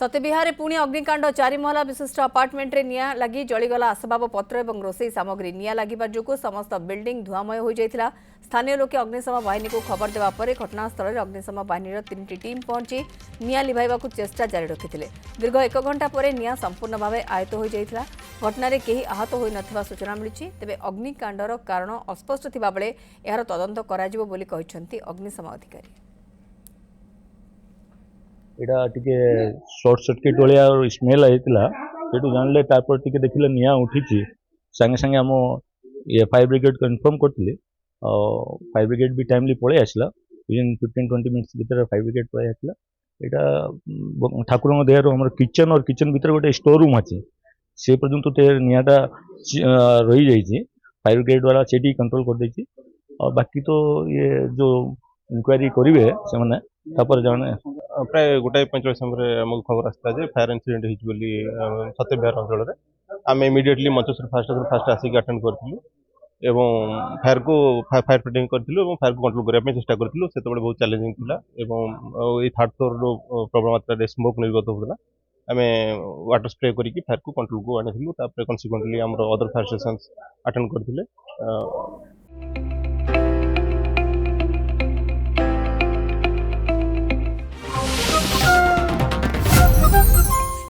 सत्यविहार पुणी अग्निकांड 4 महला विशिष्ट अपार्टमेंट रे निया लगी जलीगला आसबाब पत्र और रोसई सामग्री निया लगिबा जोगु समस्त बिल्डिंग धुआमय हो जाइथिला। स्थानीय लोके अग्निशम बाहिनी को खबर देवा परे घटनास्थल में अग्निशम बाहिनी 3टी टीम पहुंची निया लिभाइबा चेष्टा जारी रखिथिले। दीर्घ 1 घंटा पर निया संपूर्ण भाव आयत्त हो जाइथिला। घटना केही आहत होई नथिबा सूचना मिली। तेबे अग्निकांडर कारण अस्पष्ट थिबा बेले एहार तदंत कराजिबो बोली कहिसंती अग्निशम अधिकारी। यहाँ टे सर्ट सर्किट भाया स्मेल आईला से जानले टे देखिले निआ उठी सांगे सांगे आम ये फायर ब्रिगेड को इनफॉर्म करते फायर ब्रिगेड भी टाइमली पलि आसला विदिन 15-20 मिनट्स भर फायर ब्रिगेड पलि आसला। यहाँ ठाकुर देहर आम किचन और किचन भीतर गोटे स्टोर रूम अच्छी से पर्यंत तो निआटा रही जाइए फायर ब्रिगेड वाला से कंट्रोल कर देछि और बाकी तो ये जो इंक्वायरी करेंगे से जाने प्राय 1:45 समय आमको खबर आसता है फायर इनसीडेंट होती सत्यविहार अंचल आम इमिडिएटली मंचेश्वर फास्ट आसिक अटेंड करूँ एवं फायर को फायर फाइटिंग करूँ फायर को कंट्रोल करने चेष्टा करूँ से बहुत चैलेंजिंग था ये थर्ड फ्लोर प्रबल मात्रा स्मोक निर्गत होता आम वाटर स्प्रे करके फायर को कंट्रोल को आनी कन्सिक्वेंटली आम अदर फायर स्टेशन अटेंड करते।